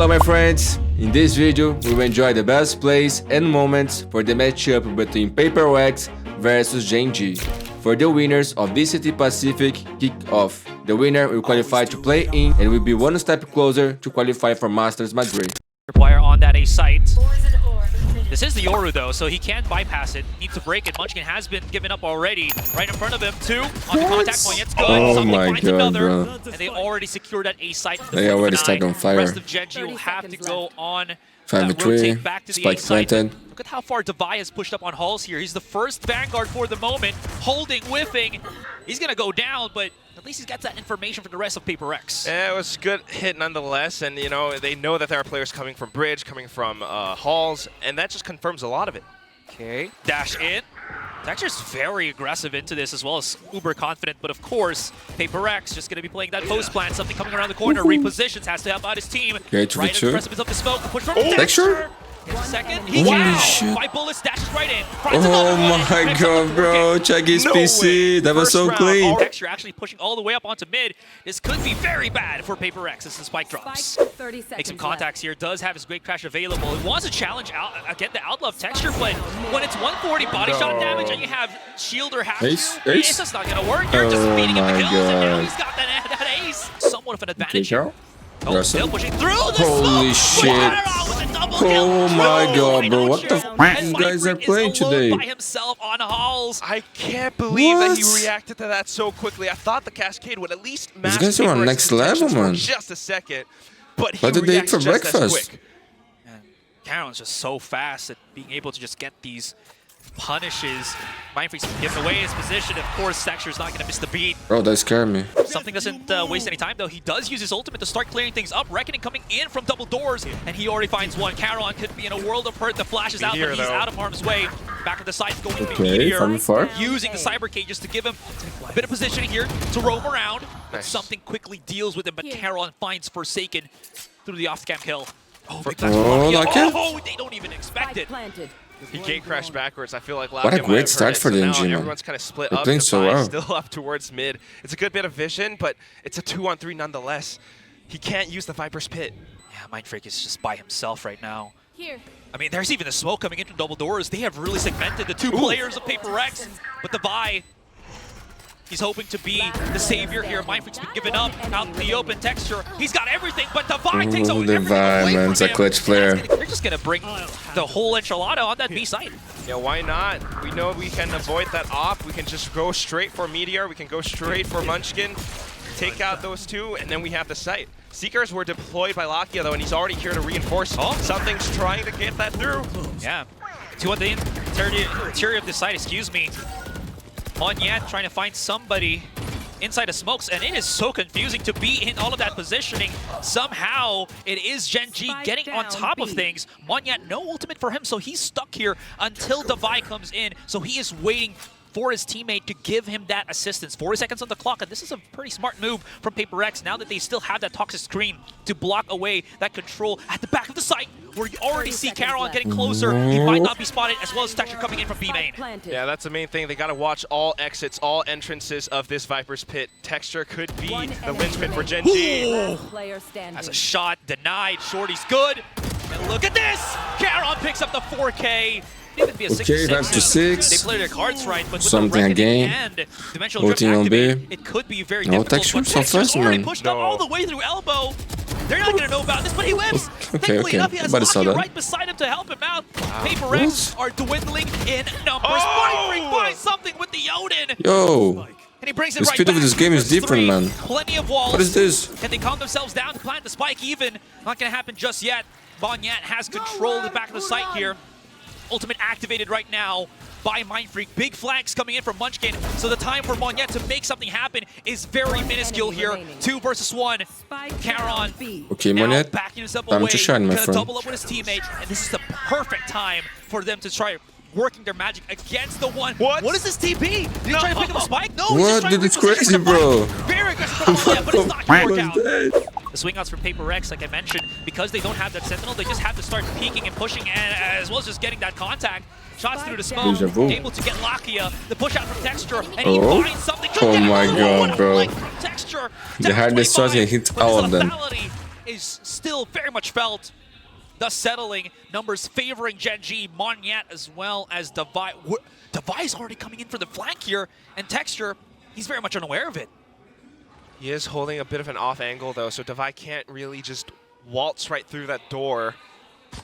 Hello my friends, in this video we will enjoy the best plays and moments for the matchup between PRX versus Gen.G for the winners of VCT Pacific Kickoff. The winner will qualify to play in and will be one step closer to qualify for Masters Madrid. Player on that A site. This is the Yoru though, so he can't bypass it. Needs to break it. Munchkin has been given up already. Right in front of him, two on the contact point. It's good. Oh my god, bro. And they already secured that A site. They already started on fire. The rest of Gen.G will have to go on. 5v3, back to the spike planted. Look at how far Devi has pushed up on Halls here. He's the first Vanguard for the moment. Holding, whiffing. He's going to go down, but at least he's got that information for the rest of PRX. Yeah, it was a good hit nonetheless, and you know they know that there are players coming from Bridge, coming from Halls, and that just confirms a lot of it. Okay, dash in. Texture's very aggressive into this as well as uber confident, but of course, PRX just going to be playing that post plan. Something coming around the corner, repositions, has to help out his team. Okay, right at the precipice of the smoke, push from Texture? Here's a second. Holy shit. 5 bullets, dashes right in. Oh my god, bro. Check his PC. That was so clean. Texture actually pushing all the way up onto mid. This could be very bad for PRX as the spike drops. Make some contacts here. Does have his great crash available. It wants to challenge out again the outlaw of Texture, but when it's 140 body shot damage and you have shield or half, it's just not gonna work. You're just beating him the kills, and now he's got that ace. Somewhat of an advantage here. Oh, still pushing through the Holy shit. Oh my god, bro. What the f you guys are playing today? By himself on Halls. I can't believe that he reacted to that so quickly. I thought the Cascade would at least match. These guys are on next level, man. Just a second, but he what did they eat for just breakfast? And Karen's just so fast at being able to just get these punishes. Mindfreak's giving away his position. Of course, Texture's not going to miss the beat. Bro, that scared me. Something doesn't waste any time, though. He does use his ultimate to start clearing things up. Reckoning coming in from double doors, and he already finds one. Caron could be in a world of hurt. The flash is out, but he's out of harm's way. Back at the side, going to Meteor. Using the cyber cages to give him a bit of positioning here to roam around. But something quickly deals with him, but Caron finds Forsaken through the off-cam kill. Oh, big flash. Oh, they don't even expect it. He gate crashed backwards. I feel like what a great start for the engine. Everyone's kind of split up. Playing so well. Still up towards mid. It's a good bit of vision, but it's a 2-on-3 nonetheless. He can't use the Viper's Pit. Yeah, Mindfreak is just by himself right now. I mean, there's even the smoke coming in from double doors. They have really segmented the two players of PRX, but the Vi, he's hoping to be the savior here. Mindfreak's been given up out in the open. Texture, he's got everything, but the Vi takes over everything away from him. It's a clutch player. They're just going to bring the whole enchilada on that B site. Yeah, why not? We know we can avoid that off. We can just go straight for Meteor. We can go straight for Munchkin. Take out those two, and then we have the site. Seekers were deployed by Lakia, though, and he's already here to reinforce. Oh, something's trying to get that through. Yeah. Two on the interior of the site, excuse me. Monyet trying to find somebody inside of smokes, and it is so confusing to be in all of that positioning. Somehow, it is Gen.G getting on top of things. Monyet, no ultimate for him, so he's stuck here until Devi comes in. So he is waiting for his teammate to give him that assistance. 40 seconds on the clock, and this is a pretty smart move from PRX now that they still have that toxic screen to block away that control at the back of the site, where you already see Caron getting closer. He might not be spotted, as well as Texture coming in from B main. Yeah, that's the main thing. They got to watch all exits, all entrances of this Viper's Pit. Texture could be the linchpin for Gen.G. As a shot denied, Shorty's good. And look at this! Caron picks up the 4K. Even be a 6-6. 5-6. They play their cards right, but with something again. And dimensional drift activated, it could be very difficult. Texture so fast, man. Pushed up all the way through elbow. They're not going to know about this, but he whips. Thankfully enough, he has Lakia right beside him to help him out. PRX are dwindling in numbers. Mindfreak finds something with the Odin. Yo. And he brings it the right speed back. of this game is different, man. Plenty of walls. What is this? Can they calm themselves down to plant the spike even? Not going to happen just yet. Monyet has control of the back of the site here. Ultimate activated right now by Mindfreak. Big flanks coming in from Munchkin, so the time for Monyet to make something happen is very minuscule here. 2 versus 1. Caron okay, Monyet, backing himself time away, to shine, my friend. double up with his teammate, and this is the perfect time for them to try working their magic against the one. What is this TP? Did he try to pick up a spike? No, what? Dude, it's crazy, bro. Very good. Yeah, but it's not going to work out. The swing outs from PRX, like I mentioned, because they don't have that Sentinel, they just have to start peeking and pushing, and as well as just getting that contact. Shots through the smoke, able to get Lakia, the push out from Texture, and he finds something. Oh my god, bro. Texture. The hardest shot, he hit all of them. is still very much felt. Thus settling, numbers favoring Gen.G, Monyet as well as Devi. Devi is already coming in for the flank here, and Texture, he's very much unaware of it. He is holding a bit of an off angle though, so Devi can't really just waltz right through that door.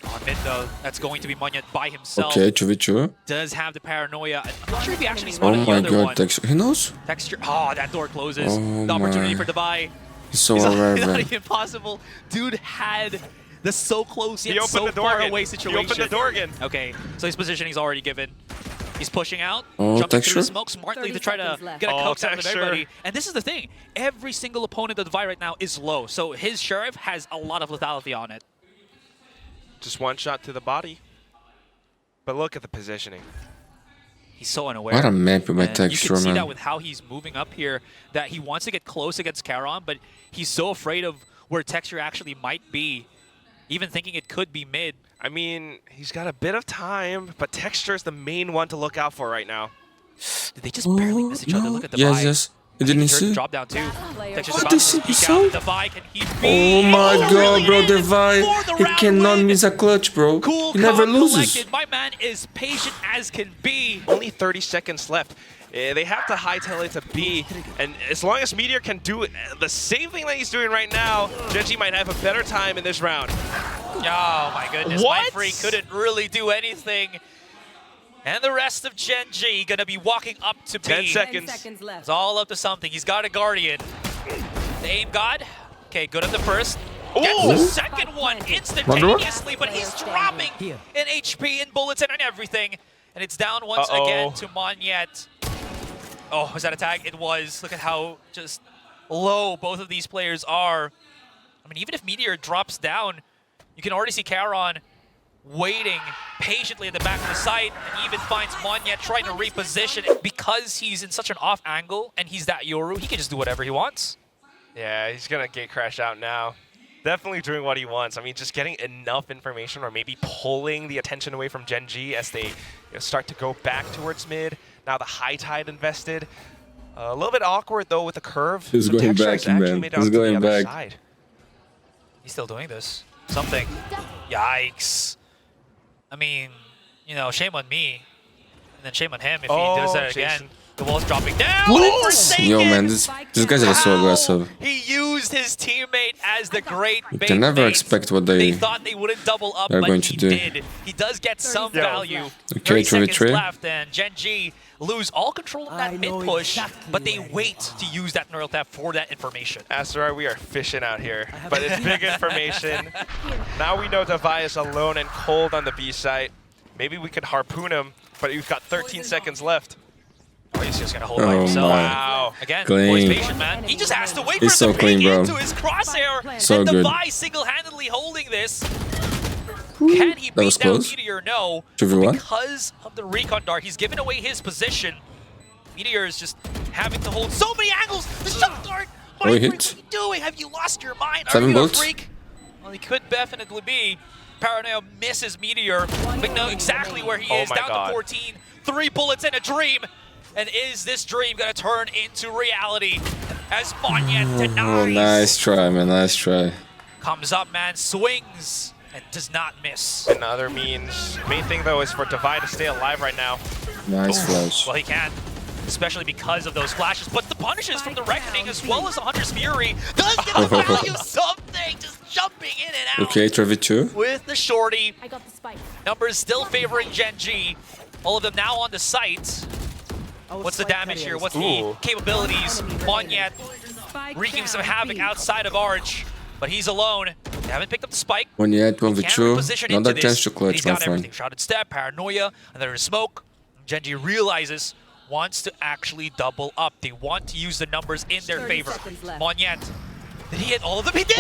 On mid though, that's going to be Monyet by himself. Okay, 2v2. Does have the paranoia. I'm not sure if he actually Oh spotted the my other god, one. Texture. He knows? Texture. Oh, that door closes. Oh The opportunity my. for Devi. He's so It's aware of not it. even possible. Dude had the so close He yet opened so the door far again. away He situation. opened the door again. Okay, so his positioning's already given. He's pushing out, Oh, jumping through Texture. the smoke smartly to try to 30 seconds get a left. coax Oh, out of Texture. everybody. And this is the thing. Every single opponent of Devi right now is low, so his Sheriff has a lot of lethality on it. Just one shot to the body. But look at the positioning. He's so unaware. What a map with my And Texture, you can see man. that with how he's moving up here, that he wants to get close against Charon, but he's so afraid of where Texture actually might be, even thinking it could be mid. I mean, he's got a bit of time, but Texture is the main one to look out for right now. Did they just barely miss each other? Look at the Yes, yes. You didn't see? Drop down too. Texture's Oh, about this to is peek so- out. Devi, can he Oh be my able to god, reel bro, it in Devi. for the He round cannot win? miss a clutch, bro. Cool, He never calm, loses. collected. My man is patient as can be. Only 30 seconds left. They have to hightail it to B, and as long as Meteor can do the same thing that he's doing right now, Gen.G might have a better time in this round. Oh my goodness, What? my freak couldn't really do anything. And the rest of Gen.G gonna be walking up to B. 10 10 seconds. seconds left. It's all up to something. He's got a Guardian. The aim god. Okay, good at the first. Ooh. Gets the second one instantaneously, but he's dropping Here. in HP and bullets and everything. And it's down once Uh-oh. again to Monyet. Oh, was that a tag? It was. Look at how just low both of these players are. I mean, even if Meteor drops down, you can already see Charon waiting patiently at the back of the site, and even finds Monyet trying to reposition it. Because he's in such an off angle and he's that Yoru, he can just do whatever he wants. Yeah, he's gonna gate crash out now. Definitely doing what he wants. I mean, just getting enough information or maybe pulling the attention away from Gen.G as they start to go back towards mid. Now the high tide invested. A little bit awkward though with the curve. He's but going Texture back, has actually man. made it He's out to the going other back. side. He's still doing this. Something. Yikes. I mean, you know, shame on me. And then shame on him if he does that again. Jason. The wall's dropping down. What? Forsaken! Yo, man, these guys are so Wow. aggressive. He used his teammate as the great You bait can never bait. expect what They they... thought they wouldn't double up, they're but going he to do. did. He does get some seconds value. left. Okay, 30 seconds 3v3. left, and Gen.G lose all control of that I mid know push, exactly but they where you wait to use that neural tap for that information. Asteroid, we are fishing out here, but it's big information. Now we know Devi is alone and cold on the B site. Maybe we could harpoon him, but we've got 13 seconds left. Oh, he's just gonna hold by Oh himself. my. Wow. Again, Clean. boy's patient, man. He just has to wait for He's him so to clean, peek bro. into his crosshair. So and good. Devi single-handedly holding this. Can he That was beat down close. Meteor? No. 2v1? Because of the recon dart, he's given away his position. Meteor is just having to hold so many angles. The shot dart! Oh, he Freak, hit. what are you doing? Have you lost your mind? 7 Are you bullets. a freak? Well, he could definitely be. Paranoia misses Meteor, but know exactly where he Oh is. my Down God. to 14. 3 bullets in a dream. And is this dream going to turn into reality? As Monyet denies. Oh, nice try, man. Nice try. Comes up, man, swings, and does not miss. And other means. Main thing though is for Devi to stay alive right now. Nice flash. Well, he can, especially because of those flashes. But the punishes from the Reckoning, as well as the Hunter's Fury, does get the value something, just jumping in and out. Okay, 3v2. With the shorty, I got the spike. numbers still favoring Gen.G. All of them now on the site. What's the damage here? What's the Ooh. capabilities? Monyet wreaking some havoc outside of Arch, but he's alone. They haven't picked up the spike. When you had Can 1v2, reposition not into a chance this. to And clutch, he's my got everything. friend. Shrouded step, paranoia, and there's smoke. Gen.G realizes wants to actually double up. They want to use the numbers in their 30 favor. seconds left. Monyet. Did he hit all of them? He did!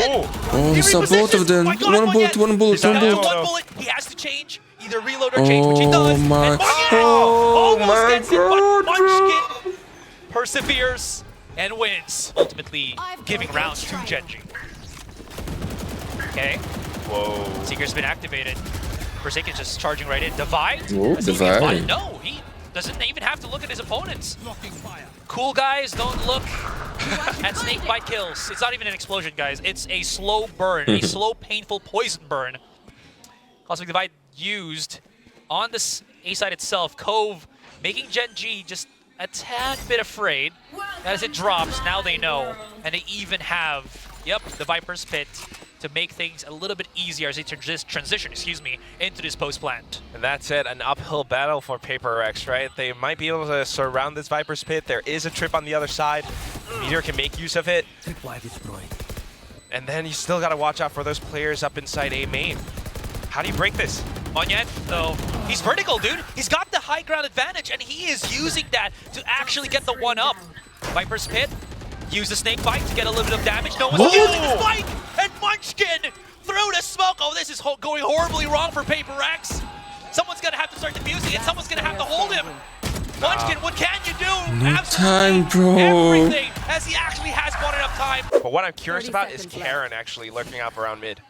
Oh, he saw both repositions. of them. My God, One Monyet. bullet, one bullet, He's one down Down to to bullet. one bullet. He has to change. Either reload or change, which he does. Oh my- And Monyet oh almost my gets it, but God, Munchkin perseveres and wins. Ultimately giving rounds to Gen.G. Okay. Whoa. Seeker's been activated. Forsaken's just charging right in. Devi? Whoa, Does he get Devi. spotted? No, he doesn't even have to look at his opponents. Cool guys, don't look And snakebite kills. It's not even an explosion, guys. It's a slow burn, a slow, painful poison burn. Cosmic Divide used on this A side itself. Cove making Gen.G just a tad bit afraid. As it drops, now they know. And they even have, yep, the Viper's Pit to make things a little bit easier as they transition, into this post plant. And that's it, an uphill battle for PRX, right? They might be able to surround this Viper's Pit. There is a trip on the other side. Meteor can make use of it. And then you still got to watch out for those players up inside A main. How do you break this? Onyet, though, he's vertical, dude. He's got the high ground advantage, and he is using that to actually get the one up. Viper's Pit, use the snake bite to get a little bit of damage. No one's using the spike, and Munchkin through the smoke. Oh, this is going horribly wrong for PRX. Someone's gonna have to start defusing it. Someone's gonna have to hold him. Munchkin, what can you do? No time, bro. Everything, as he actually has bought enough time. But what I'm curious about is Karen actually lurking up around mid.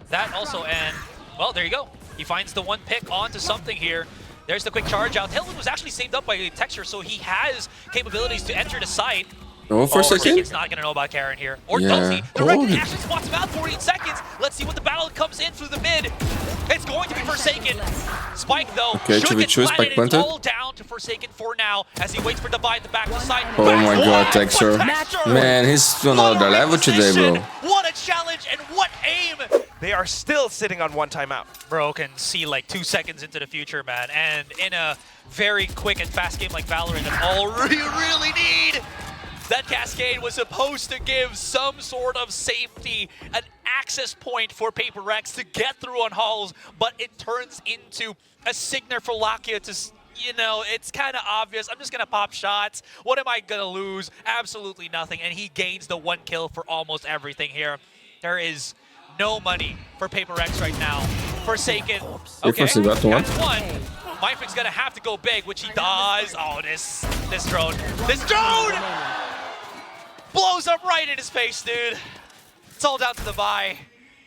That also, and, well, there you go. He finds the one pick onto something here. There's the quick charge out. Tailwind was actually saved up by Texture, so he has capabilities to enter the site. Oh, for a second? He's not going to know about Karen here. Or does he? Directly actually spots him out 14 seconds. Let's see what the battle comes in through the mid. It's going to be Forsaken. Spike, though, okay, should get Spike planted. It's all down to Forsaken for now as he waits for Divide to back to site. Oh my god, Texture. Man, he's on another level today, bro. What a challenge and what aim. They are still sitting on one timeout. Bro can see like 2 seconds into the future, man. And in a very quick and fast game like Valorant, that's all you really need. That Cascade was supposed to give some sort of safety, an access point for PRX to get through on halls, but it turns into a signal for Lakia to, you know, it's kind of obvious. I'm just going to pop shots. What am I going to lose? Absolutely nothing. And he gains the 1 kill for almost everything here. There is no money for PRX right now. Forsaken. Okay, that's one. Myfric's going to have to go big, which he does. Oh, this drone. This drone! Blows up right in his face, dude. It's all down to the Vi.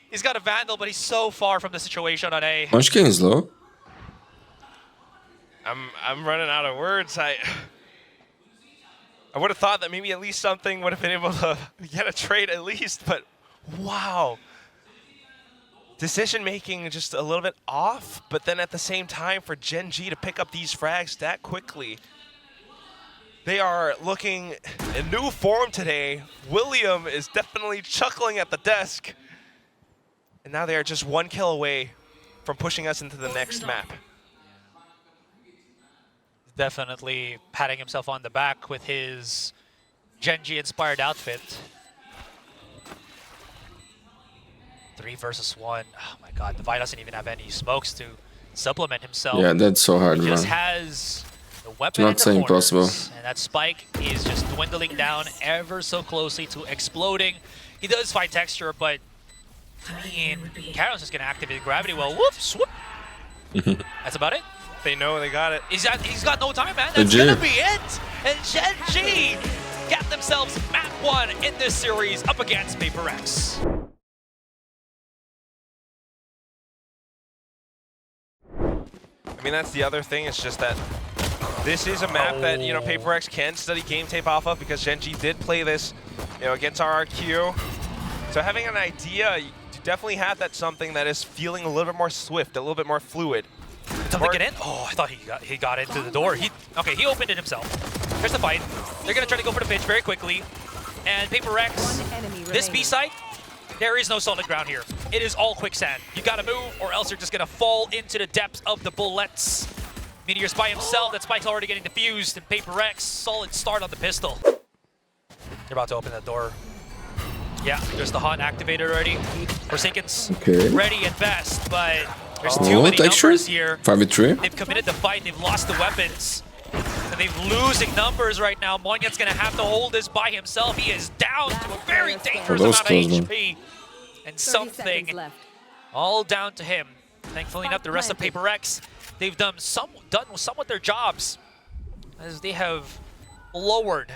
He's got a Vandal, but he's so far from the situation on A. Munchkin is low. I'm running out of words. I would have thought that maybe at least something would have been able to get a trade at least, but wow. Decision making just a little bit off, but then at the same time for Gen.G to pick up these frags that quickly. They are looking in new form today. William is definitely chuckling at the desk. And now they are just 1 kill away from pushing us into the next map. Definitely patting himself on the back with his Gen.G inspired outfit. 3 versus 1. Oh my god, Divide doesn't even have any smokes to supplement himself. Yeah, that's so hard, he man. just has the weapon It's not impossible. And that spike is just dwindling down ever so closely to exploding. He does find Texture, but I mean, Karen's just gonna activate the gravity well. Whoops, whoop. That's about it. They know they got it. He's got no time, man. That's gonna be it. And Gen.G got themselves map 1 in this series up against PRX. I mean, that's the other thing. It's just that this is a map that, you know, PRX can study game tape off of because Gen.G did play this, you know, against RRQ. So having an idea, you definitely have that something that is feeling a little bit more swift, a little bit more fluid. Did they get in? Oh, I thought he got into the door. He opened it himself. There's the fight. They're gonna try to go for the pitch very quickly. And PRX, this B site, there is no solid ground here. It is all quicksand. You gotta move or else you're just gonna fall into the depths of the bullets. Meteor's by himself, that spike's already getting defused, and PRX, solid start on the pistol. They're about to open that door. Yeah, there's the Hunt activated already. Forsaken's ready at best, but there's too many numbers here. 5v3. They've committed the fight, they've lost the weapons. And they're losing numbers right now. Monyet's gonna have to hold this by himself. He is down to a very dangerous amount of HP. And something all down to him. Thankfully enough, the rest of PRX, they've done somewhat their jobs as they have lowered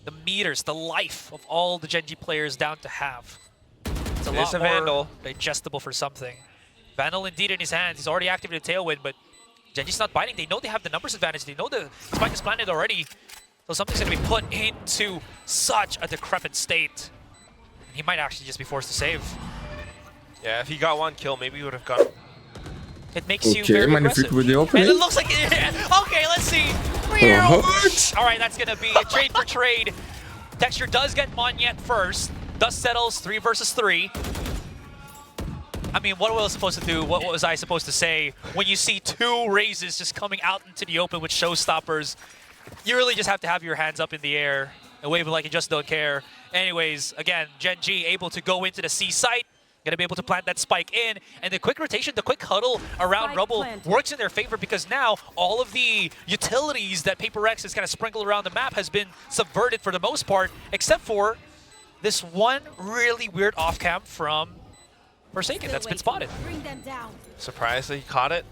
the meters, the life of all the Gen.G players down to half. It's a lot more Vandal digestible for something. Vandal indeed in his hands. He's already activated Tailwind, but Gen.G's not biting. They know they have the numbers advantage. They know the spike is planted already. So something's going to be put into such a decrepit state. He might actually just be forced to save. Yeah, if he got one kill, maybe he would have gone. It makes you very aggressive. With the opening. And it looks like okay, let's see. All right, that's gonna be a trade for trade. Texture does get Monyet first. Dust settles 3 versus 3. I mean, what was I supposed to do? What was I supposed to say when you see 2 raises just coming out into the open with showstoppers? You really just have to have your hands up in the air and wave like you just don't care. Anyways, again, Gen.G able to go into the C site. Gonna be able to plant that spike in, and the quick rotation, the quick huddle around spike Rubble planted. Works in their favor because now all of the utilities that PRX is kind of sprinkled around the map has been subverted for the most part, except for this one really weird off-cam from Forsaken that's been spotted. Surprised that he caught it,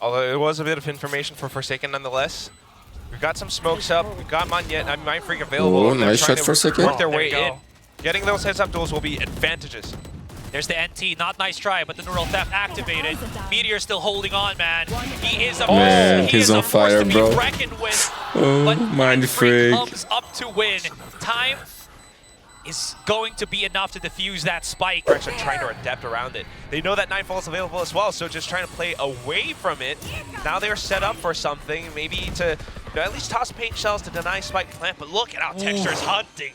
although it was a bit of information for Forsaken nonetheless. We've got some smokes up, we've got Monyet, I'm Mind Freak available. Oh, nice shot for Forsaken. Work their way in. Getting those heads-up duels will be advantages. There's the NT, not nice try, but the neural theft activated. Meteor still holding on, man. He is a man, he's on fire, bro. With, oh, Mind Freak comes up to win. Time is going to be enough to defuse that spike. They're actually trying to adapt around it. They know that Nightfall is available as well, so just trying to play away from it. Now they're set up for something, maybe to at least toss paint shells to deny spike plant, but look at how Texture is hunting.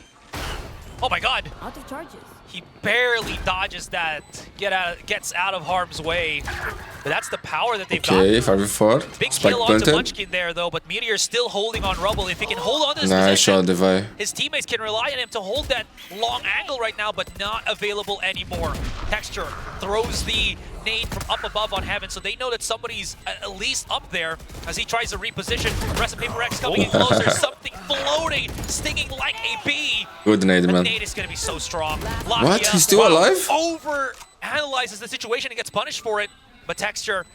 Oh my god. Out of charges. He barely dodges that, gets out of harm's way. But that's the power that they've got. Okay, 5v4. Big kill onto Munchkin there, though, but Meteor still holding on Rubble. If he can hold on to this position, his teammates can rely on him to hold that long angle right now, but not available anymore. Texture throws the nade from up above on Heaven, so they know that somebody's at least up there as he tries to reposition. The rest of PRX coming in closer, something floating, stinging like a bee. Good nade, man. The nade is going to be so strong. What? He's still alive? Over-analyzes the situation and gets punished for it. But Texture,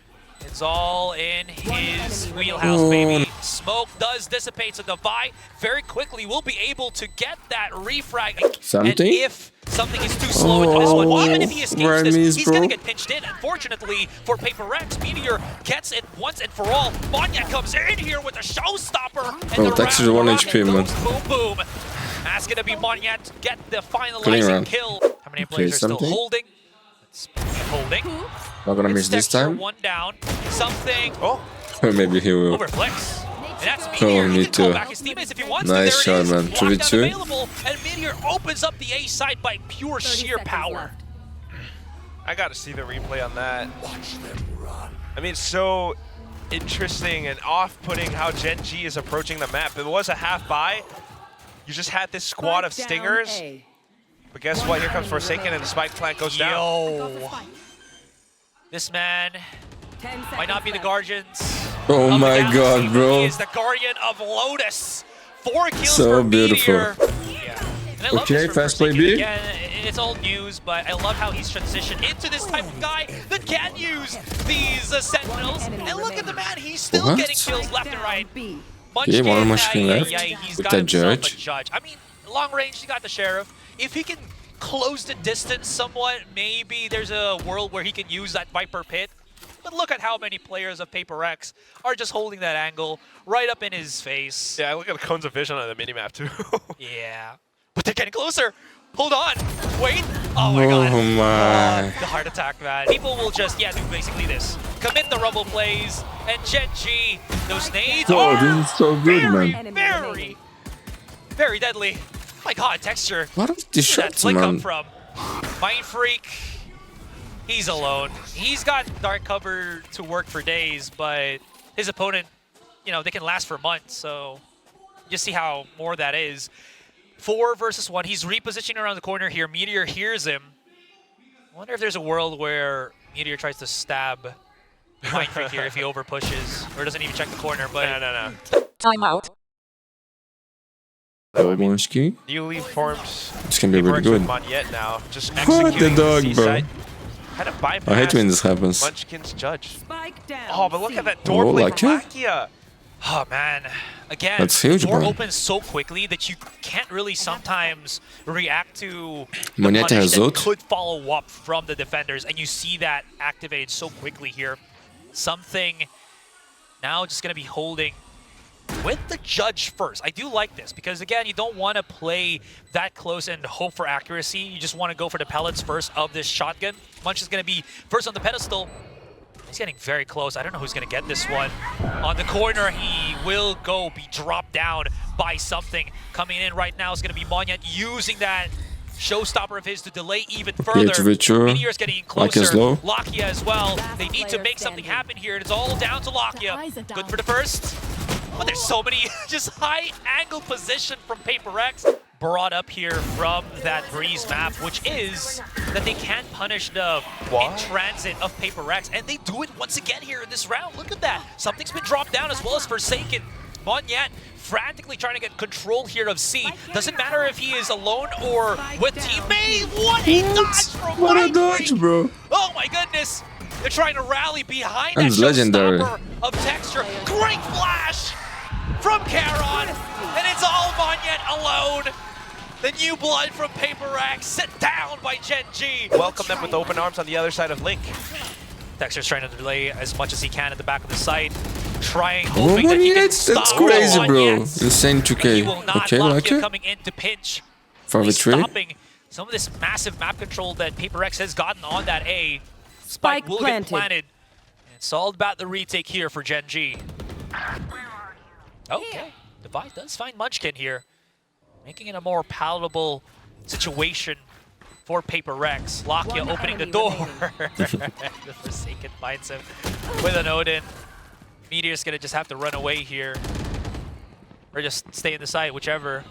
it's all in his wheelhouse, baby. Smoke does dissipate, so Devi very quickly will be able to get that refrag. Something? And if something is too slow into this one, even if he escapes this, he's going to get pinched in. Unfortunately for PRX, Meteor gets it once and for all. Monyet comes in here with a showstopper. And Texture's 1 HP, man. Boom, boom. That's going to be Monyet to get the finalizing kill. How many players are still holding? Holding. Not gonna miss this time. One down. Something. Oh, maybe he will. Overflex. And that's Meteor. Oh, he me can call too. back his teammates if he wants nice to. There shot, it is. man. 2v2. And Meteor opens up the A side by pure sheer power. I gotta see the replay on that. I mean, it's so interesting and off-putting how Gen.G is approaching the map. It was a half buy. You just had this squad of stingers. But guess what? Here comes Forsaken and the spike plant goes down. Yo. This man might not be the Guardians. Oh my god, bro. He is the Guardian of Lotus. 4 kills so for beautiful. Meteor. Yeah. And I love Okay, this fast play B. Again, it's old news, but I love how he's transitioned into this type of guy that can use these Sentinels. And look at the man, he's still getting kills left and right. Okay, one Munchkin left he's with got that himself judge. a judge. I mean, long range, he got the Sheriff. If he can close the distance somewhat, maybe there's a world where he can use that Viper Pit. But look at how many players of PRX are just holding that angle right up in his face. Yeah, look at the cones of vision on the minimap too. Yeah. But they're getting closer. Hold on. Wait. Oh my god. Oh my. The heart attack, man. People will just, do basically this. Commit the Rubble plays, and Gen.G, those nades Oh, are this is so good, man. very, very deadly. My god, Texture. What are these Where'd that shots, flick man? come from? Mind Freak, he's alone. He's got dark cover to work for days, but his opponent, they can last for months, so just see how more that is. 4 versus 1. He's repositioning around the corner here. Meteor hears him. I wonder if there's a world where Meteor tries to stab Mind Freak here if he over pushes or doesn't even check the corner. But No. Timeout. Munchkin. Newly formed. This can be really good. Monyet now, just What executing the dog, bro? C-side. Had to bypass I hate when this happens. Munchkin's judge. Spike down. Oh, but look at that door Oh, play like from it? Lakia. oh man, again, That's huge, door bro. opens so quickly that you can't really sometimes react to the Monyet punish has that ult. could follow up from the defenders, and you see that activated so quickly here. Something now just going to be holding with the judge first. I do like this because, again, you don't want to play that close and hope for accuracy. You just want to go for the pellets first of this shotgun. Munch is going to be first on the pedestal. He's getting very close. I don't know who's going to get this one. On the corner, he will be dropped down by something. Coming in right now is going to be Monyet using that showstopper of his to delay even further. Meteor's getting closer. Lakia as well. They need to make something happen here, and it's all down to Lakia. Good for the first. But there's so many just high angle position from PRX. Brought up here from that Breeze map, which is that they can't punish the in-transit of PRX, and they do it once again here in this round. Look at that. Something's been dropped down as well as Forsaken. Monyet frantically trying to get control here of C. Doesn't matter if he is alone or with teammate. What a dodge from What a dodge, bro. Oh my goodness. They're trying to rally behind that legendary showstopper of Texture. Great flash from Charon, and it's all Monyet alone. The new blood from PRX, set down by Gen.G. Welcome them with open arms on the other side of Link. Texture's trying to delay as much as he can at the back of the site. Hoping that he can that's crazy, bro. Insane 2K. Okay, like it. Coming in to pinch. Stopping some of this massive map control that PRX has gotten on that A. Spike will get planted. And it's all about the retake here for Gen.G. Okay, Devi does find Munchkin here, making it a more palatable situation for PRX. Lakia opening the door. The Forsaken finds him with an Odin. Meteor's gonna just have to run away here, or just stay in the site, whichever.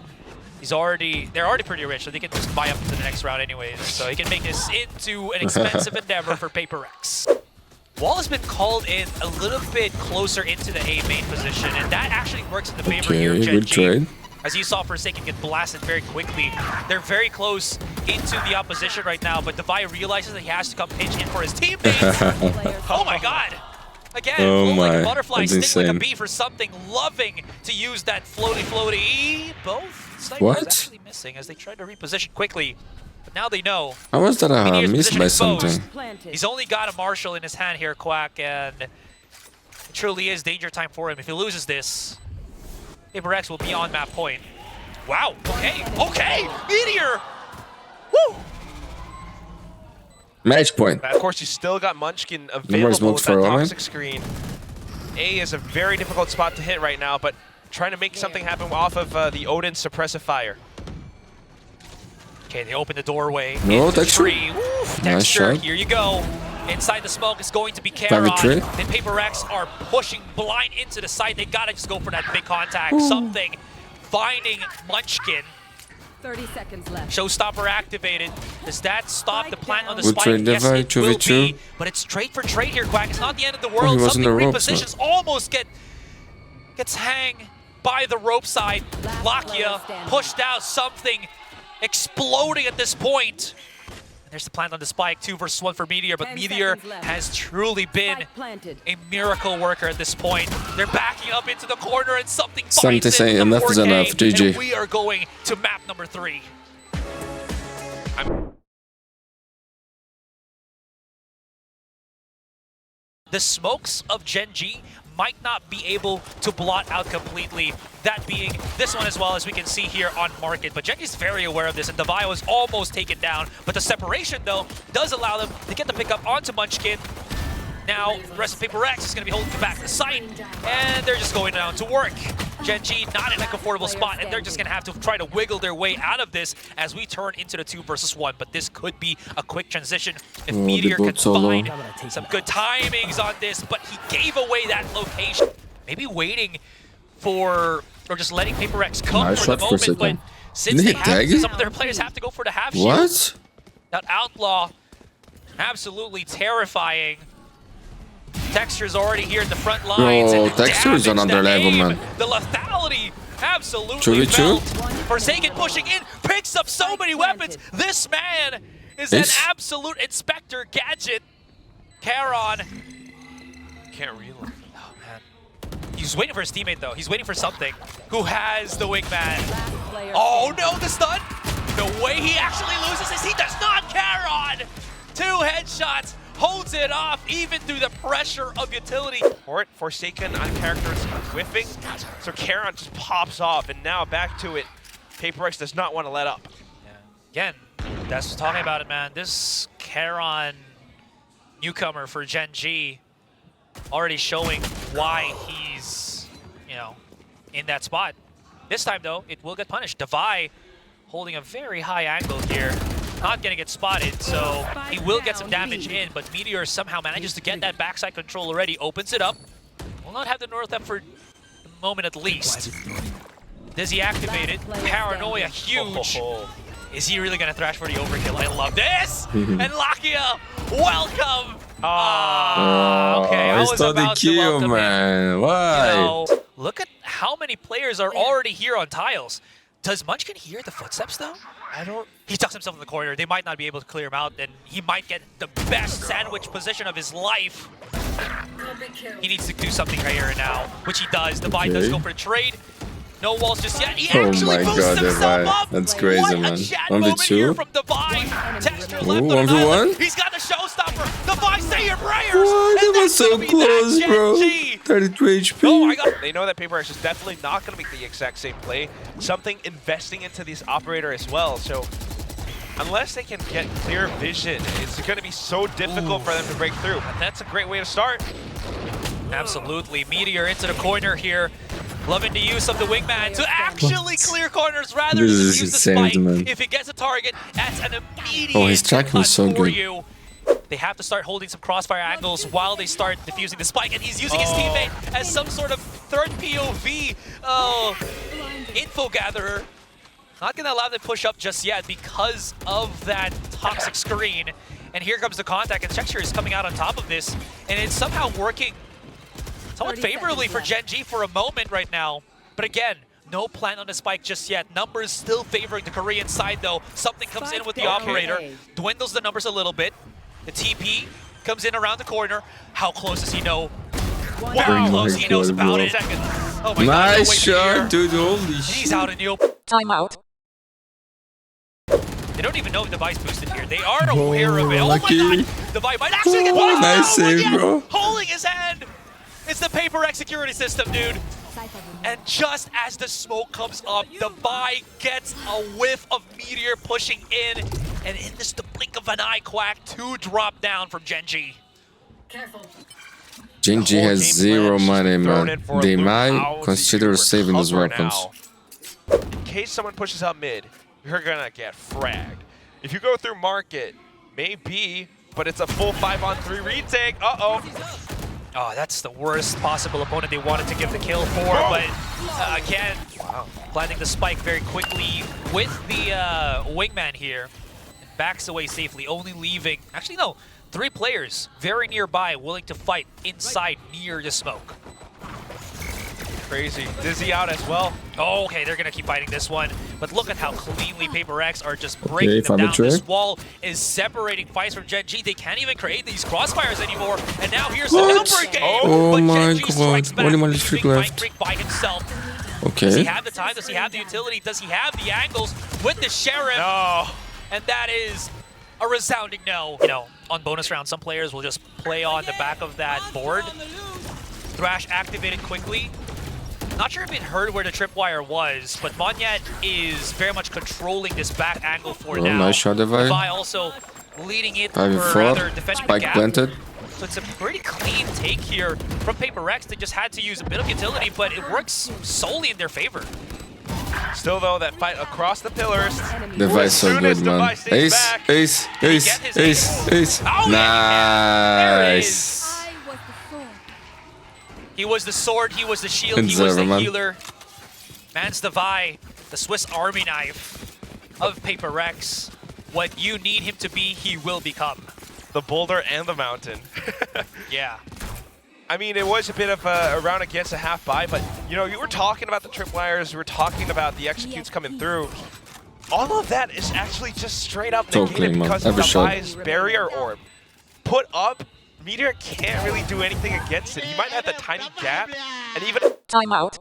They're already pretty rich, so they can just buy up to the next round anyways. So he can make this into an expensive endeavor for PRX. Wall has been called in a little bit closer into the A main position, and that actually works in the favor here of Gen.G. As you saw, Forsaken get blasted very quickly. They're very close into the opposition right now, but Devi realizes that he has to come pinch in for his teammates. Oh my god! Again, like a butterfly, sting like a bee for something, loving to use that floaty. Both snipers actually missing as they tried to reposition quickly. But now they know. How was that missed by something? He's only got a Marshall in his hand here, Quack, and it truly is danger time for him. If he loses this, PRX will be on map point. Wow, okay, Meteor! Woo! Match point. Of course, you still got Munchkin available with that toxic screen. A is a very difficult spot to hit right now, but trying to make something happen off of the Odin suppressive fire. Okay, they open the doorway. No, Texture. Nice shot. Here you go. Inside the smoke is going to be Charon. Then PRX are pushing blind into the site. They gotta just go for that big contact. Something. Finding Munchkin. 30 seconds left. Showstopper activated. Does that stop the plant on the spike? Yes, it will be. But it's trade for trade here, Quack. It's not the end of the world. Something repositions, almost gets hang by the rope side. Lakia pushed out, something exploding at this point. And there's the plant on the spike, 2 versus 1 for Meteor, but Meteor has truly been a miracle worker at this point. They're backing up into the corner and something finds it. Enough is enough, GG. And we are going to map number 3. The smokes of Gen.G might not be able to blot out completely, that being this one as well, as we can see here on Market. But Gen.G is very aware of this, and Devi was almost taken down. But the separation, though, does allow them to get the pickup onto Munchkin. Now, the rest of PRX is going to be holding back the site, and they're just going down to work. Gen.G not in a comfortable spot, and they're just going to have to try to wiggle their way out of this as we turn into the 2 versus 1. But this could be a quick transition if Meteor can find some good timings on this, but he gave away that location. Maybe waiting for, or just letting PRX come for the moment, but since they have, some of their players have to go for the half shield. That Outlaw, absolutely terrifying. Texture's already here in the front lines. Bro, Texture is on another level, man. The lethality absolutely felt. Forsaken pushing in, picks up so many weapons. This man is an absolute Inspector Gadget. Charon. Can't reel him. Oh, man. He's waiting for his teammate, though. He's waiting for something. Who has the wingman? Oh, no, the stun. The way he actually loses is he does not. Charon. 2 headshots holds it off even through the pressure of utility. Port Forsaken on characters whiffing, so Charon just pops off, and now back to it. PRX does not want to let up. Yeah. Again, that's talking about it, man. This Charon newcomer for Gen.G already showing why he's, you know, in that spot. This time, though, it will get punished. Devi holding a very high angle here. Not going to get spotted, so he will get some damage in, but Meteor somehow manages to get that backside control already, opens it up. Will not have the North up for the moment at least. Does he activate it? Paranoia, huge. Is he really going to thrash for the overkill? I love this! And Lakia, welcome! Okay, I was about to welcome him. Why? You know, look at how many players are already here on tiles. Does Munchkin hear the footsteps, though? I don't... He tucks himself in the corner. They might not be able to clear him out, and he might get the best sandwich position of his life. He needs to do something right here and now, which he does. Devi does go for a trade. No walls just yet. He actually boosts himself up. That's crazy, what man. A chat moment here from Devi. Texture left on an island. He's got the showstopper. Devi, say your prayers. What? That was so close, bro. 33 HP. Oh my god. They know that PRX is definitely not going to make the exact same play. Something investing into this operator as well. So unless they can get clear vision, it's going to be so difficult for them to break through. And that's a great way to start. Absolutely. Meteor into the corner here. Loving the use of the wingman to actually clear corners rather than use the spike. Man. If he gets a target, that's an immediate his tracking is so good. you. They have to start holding some crossfire angles while they start defusing the spike, and he's using his teammate as some sort of third POV info gatherer. Not gonna allow them to push up just yet because of that toxic screen. And here comes the contact, and Texture is coming out on top of this, and it's somehow working somewhat favorably for Gen.G for a moment right now. But again, no plan on the spike just yet. Numbers still favoring the Korean side though. Something comes in with the operator, dwindles the numbers a little bit. The TP comes in around the corner. How close does he know? How close he knows about it. Oh my god, nice shot, dude. Holy shit. He's out in the open. Timeout. They don't even know if Devi's boosted here. They are aware of it. Oh lucky. my god! Devi might actually get punished. Nice save, bro. Holding his hand. It's the PRX security system, dude. And just as the smoke comes up, Devi gets a whiff of Meteor pushing in. And in just the blink of an eye, Quack, 2 drop down from Gen.G. Gen.G has zero money, man. They might consider saving those weapons. In case someone pushes out mid, you're gonna get fragged. If you go through market, maybe, but it's a full 5-on-3 retake. Uh-oh. Oh, that's the worst possible opponent they wanted to give the kill for, but again, planting the spike very quickly with the wingman here. And backs away safely, only leaving, actually no, 3 players very nearby willing to fight inside near the smoke. Crazy. Dizzy out as well. Oh, okay, they're gonna keep fighting this one, but look at how cleanly PRX are just breaking them down. This wall is separating fights from Gen.G. They can't even create these crossfires anymore, and now here's the number game. Oh my Gen.G strikes back, god! Only leaving left. Mike by himself. Okay. Does he have the time? Does he have the utility? Does he have the angles with the Sheriff? No. And that is a resounding no. You know, on bonus round, some players will just play on the back of that board. Thrash activated quickly. Not sure if it heard where the tripwire was, but Monyet is very much controlling this back angle for now. Nice shot, Devi. Also leading it, or 5-4. rather defending Spike the gap. planted. So it's a pretty clean take here from PRX. They just had to use a bit of utility, but it works solely in their favor. Still though, that fight across the pillars. Devi's so good, man. Ace, ace, ace, ace, ace. Oh, nice. He was the sword, he was the shield, he was the healer. Man's Devi, the Swiss Army knife of PRX. What you need him to be, he will become. The boulder and the mountain. Yeah. I mean, it was a bit of a round against a half buy, but you know, you were talking about the tripwires, you were talking about the executes coming through. All of that is actually just straight up negated because of Devi's barrier orb. Put up, Meteor can't really do anything against it. He might have the tiny gap, and even Timeout.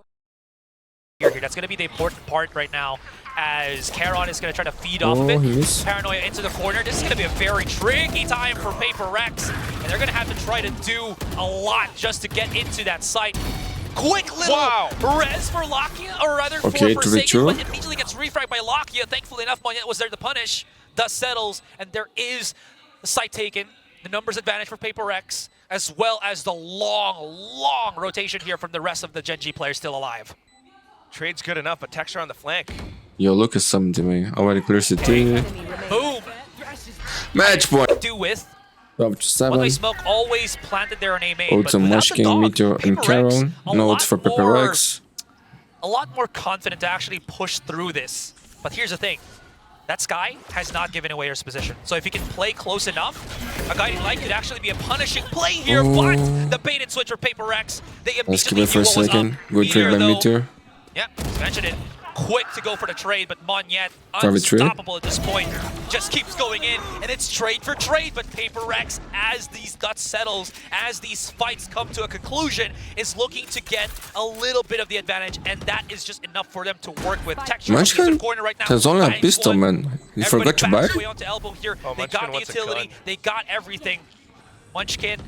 Here, that's going to be the important part right now. as Charon is going to try to feed off of it. he missed. Paranoia into the corner. This is going to be a very tricky time for PRX, and they're going to have to try to do a lot just to get into that site. Quick little res for Lakia, or rather for Forsaken, but immediately gets refragged by Lakia. Thankfully enough, Monyet was there to punish. Dust settles, and there is the site taken. The numbers advantage for PRX, as well as the long rotation here from the rest of the Gen.G players still alive. Trade's good enough, but Texture on the flank. Yo, look at something, man. Already clear CT. Boom! Match point! Do with 12 to 7. One Way Smoke always planted there on A main, Go but to without the Munchkin, dog, Meteor, and Charon. Notes for PRX. A lot more confident to actually push through this. But here's the thing. That Skye has not given away his position. So if he can play close enough, a Guiding Light could actually be a punishing play here, but the bait and switch for PRX, they Let's keep immediately it for a second. Good trade by Meteor. Yeah, mentioned it. Quick to go for the trade, but Monyet, Private trade. unstoppable at this point, just keeps going in, and it's trade for trade. But PRX, as these guts settles, as these fights come to a conclusion, is looking to get a little bit of the advantage, and that is just enough for them to work with. Texture in the corner right now. There's only a pistol, man. You forgot to buy? Elbow here. Oh, they got the utility, they got everything. Munchkin,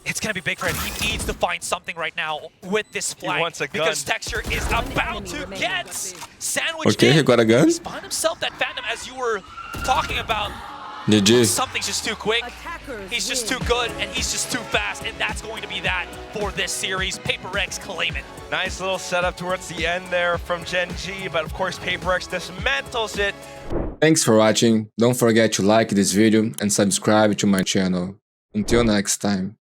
it's gonna be big for him. He needs to find something right now with this flag. He wants a gun. Because Texture is about to get sandwiched Okay, in. he got a gun. He's found himself that Phantom, as you were talking about. GG. Something's just too quick. He's just too good, and he's just too fast, and that's going to be that for this series. PRX claim it. Nice little setup towards the end there from Gen.G, but of course PRX dismantles it. Thanks for watching. Don't forget to like this video and subscribe to my channel. Until next time.